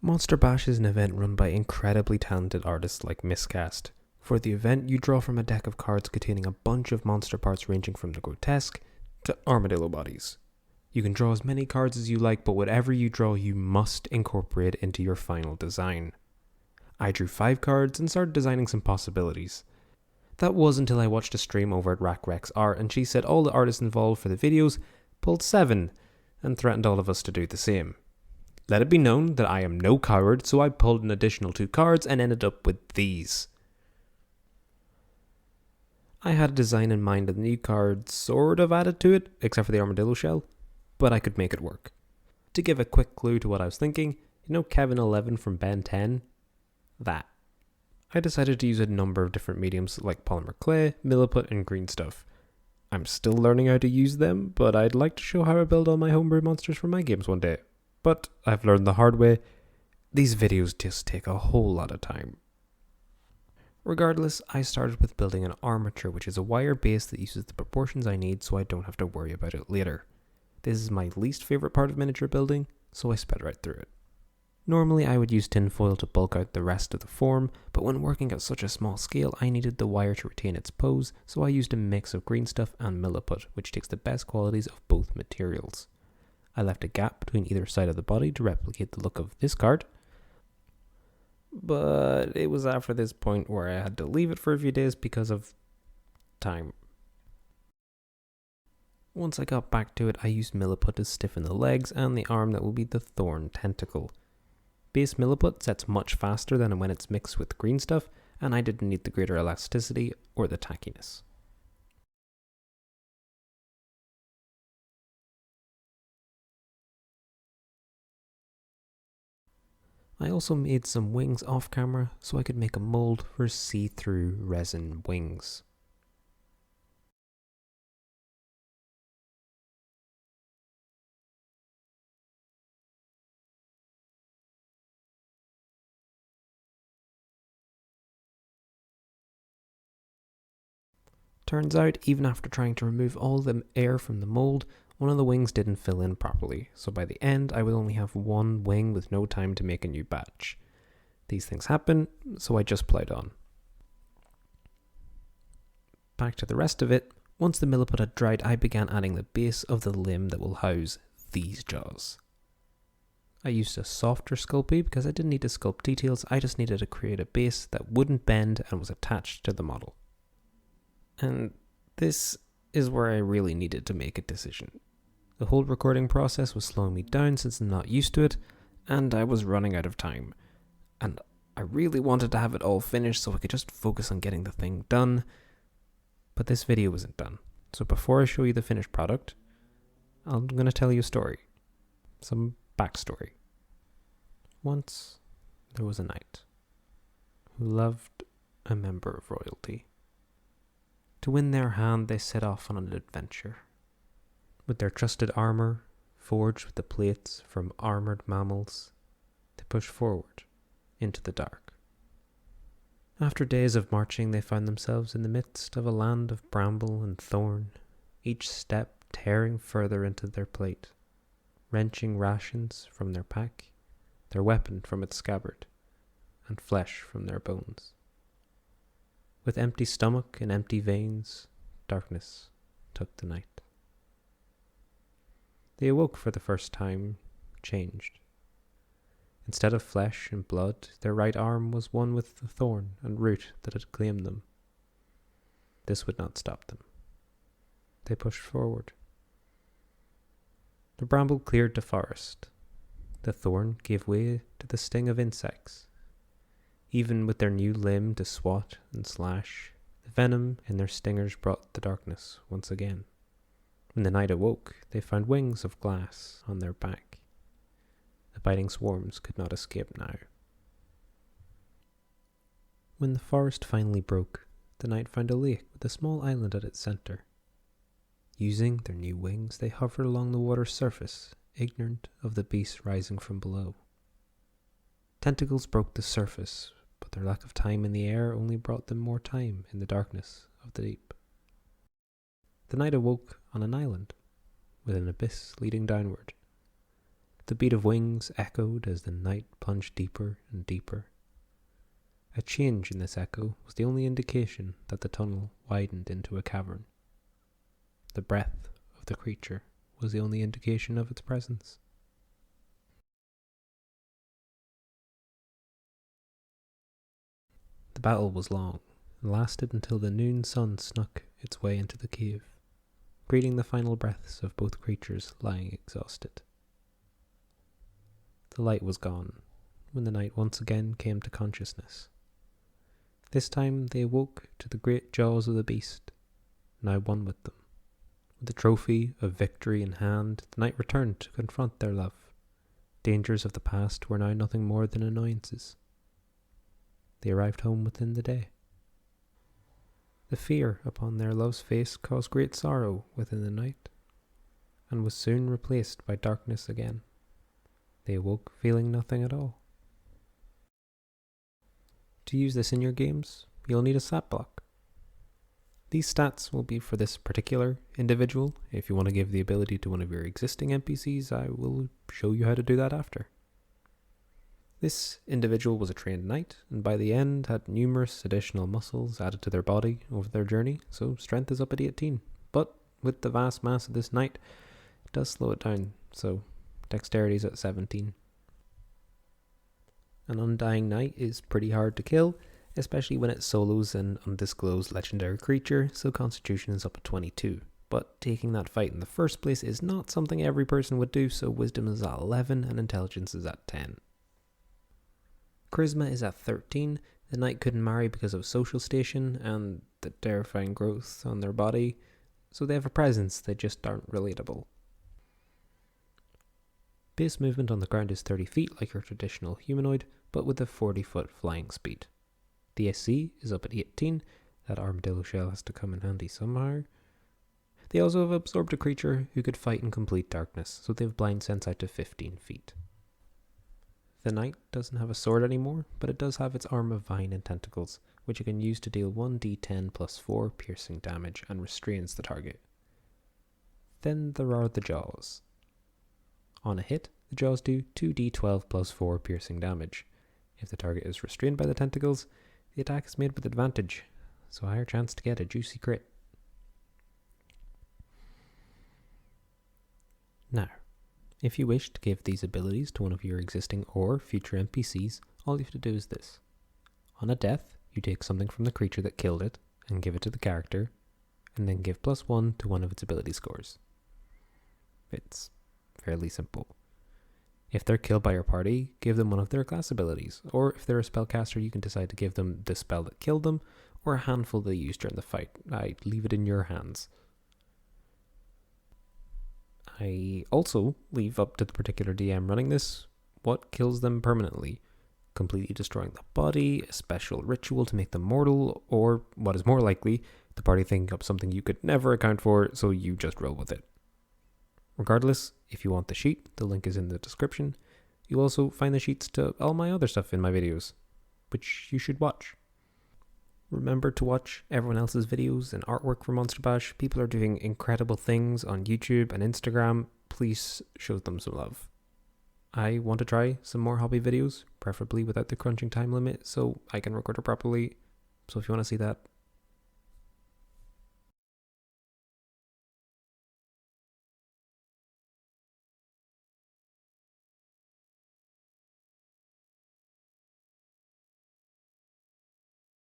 MonsterBash is an event run by incredibly talented artists like Miscast. For the event, you draw from a deck of cards containing a bunch of monster parts ranging from the grotesque to armadillo bodies. You can draw as many cards as you like, but whatever you draw you must incorporate into your final design. I drew 5 cards and started designing some possibilities. That was until I watched a stream over at RackRex Art, and she said all the artists involved for the videos pulled 7 and threatened all of us to do the same. Let it be known that I am no coward, so I pulled an additional 2 cards and ended up with these. I had a design in mind and the new card sort of added to it, except for the armadillo shell, but I could make it work. To give a quick clue to what I was thinking, you know Kevin 11 from Ben 10? That. I decided to use a number of different mediums like polymer clay, milliput, and green stuff. I'm still learning how to use them, but I'd like to show how I build all my homebrew monsters for my games one day. But I've learned the hard way, these videos just take a whole lot of time. Regardless, I started with building an armature, which is a wire base that uses the proportions I need so I don't have to worry about it later. This is my least favourite part of miniature building, so I sped right through it. Normally I would use tinfoil to bulk out the rest of the form, but when working at such a small scale I needed the wire to retain its pose, so I used a mix of green stuff and milliput, which takes the best qualities of both materials. I left a gap between either side of the body to replicate the look of this card, but it was after this point where I had to leave it for a few days because of time. Once I got back to it, I used milliput to stiffen the legs and the arm that will be the thorn tentacle. Base milliput sets much faster than when it's mixed with green stuff, and I didn't need the greater elasticity or the tackiness. I also made some wings off camera so I could make a mold for see-through resin wings. Turns out, even after trying to remove all the air from the mold, one of the wings didn't fill in properly, so by the end I would only have one wing with no time to make a new batch. These things happen, so I just plowed on. Back to the rest of it, once the milliput had dried I began adding the base of the limb that will house these jaws. I used a softer Sculpey because I didn't need to sculpt details, I just needed to create a base that wouldn't bend and was attached to the model. And this is where I really needed to make a decision. The whole recording process was slowing me down since I'm not used to it, and I was running out of time. And I really wanted to have it all finished so I could just focus on getting the thing done. But this video isn't done. So before I show you the finished product, I'm going to tell you a story. Some backstory. Once, there was a knight who loved a member of royalty. To win their hand, they set off on an adventure. With their trusted armour, forged with the plates from armoured mammals, they pushed forward into the dark. After days of marching, they found themselves in the midst of a land of bramble and thorn, each step tearing further into their plate, wrenching rations from their pack, their weapon from its scabbard, and flesh from their bones. With empty stomach and empty veins, darkness took the night. They awoke for the first time, changed. Instead of flesh and blood, their right arm was one with the thorn and root that had claimed them. This would not stop them. They pushed forward. The bramble cleared the forest. The thorn gave way to the sting of insects. Even with their new limb to swat and slash, the venom in their stingers brought the darkness once again. When the knight awoke, they found wings of glass on their back. The biting swarms could not escape now. When the forest finally broke, the knight found a lake with a small island at its centre. Using their new wings, they hovered along the water's surface, ignorant of the beast rising from below. Tentacles broke the surface, but their lack of time in the air only brought them more time in the darkness of the deep. The knight awoke on an island, with an abyss leading downward. The beat of wings echoed as the night plunged deeper and deeper. A change in this echo was the only indication that the tunnel widened into a cavern. The breath of the creature was the only indication of its presence. The battle was long and lasted until the noon sun snuck its way into the cave, greeting the final breaths of both creatures lying exhausted. The light was gone when the knight once again came to consciousness. This time they awoke to the great jaws of the beast, now one with them. With the trophy of victory in hand, the knight returned to confront their love. Dangers of the past were now nothing more than annoyances. They arrived home within the day. The fear upon their love's face caused great sorrow within the night, and was soon replaced by darkness again. They awoke feeling nothing at all. To use this in your games, you'll need a stat block. These stats will be for this particular individual. If you want to give the ability to one of your existing NPCs, I will show you how to do that after. This individual was a trained knight, and by the end had numerous additional muscles added to their body over their journey, so strength is up at 18. But with the vast mass of this knight, it does slow it down, so dexterity is at 17. An undying knight is pretty hard to kill, especially when it solos an undisclosed legendary creature, so constitution is up at 22. But taking that fight in the first place is not something every person would do, so wisdom is at 11 and intelligence is at 10. Charisma is at 13. The knight couldn't marry because of social station and the terrifying growth on their body, so they have a presence, they just aren't relatable. Base movement on the ground is 30 feet like your traditional humanoid, but with a 40-foot flying speed. The SC is up at 18. That armadillo shell has to come in handy somehow. They also have absorbed a creature who could fight in complete darkness, so they have blind sense out to 15 feet. The knight doesn't have a sword anymore, but it does have its arm of vine and tentacles, which it can use to deal 1d10 plus 4 piercing damage and restrains the target. Then there are the jaws. On a hit, the jaws do 2d12 plus 4 piercing damage. If the target is restrained by the tentacles, the attack is made with advantage, so a higher chance to get a juicy crit. Now, if you wish to give these abilities to one of your existing or future NPCs, all you have to do is this. On a death, you take something from the creature that killed it and give it to the character, and then give +1 to one of its ability scores. It's fairly simple. If they're killed by your party, give them one of their class abilities, or if they're a spellcaster, you can decide to give them the spell that killed them, or a handful they used during the fight. I leave it in your hands. I also leave up to the particular DM running this what kills them permanently. Completely destroying the body, a special ritual to make them mortal, or what is more likely, the party thinking up something you could never account for, so you just roll with it. Regardless, if you want the sheet, the link is in the description. You'll also find the sheets to all my other stuff in my videos, which you should watch. Remember to watch everyone else's videos and artwork for MonsterBash. People are doing incredible things on YouTube and Instagram. Please show them some love. I want to try some more hobby videos, preferably without the crunching time limit, so I can record it properly. So if you want to see that,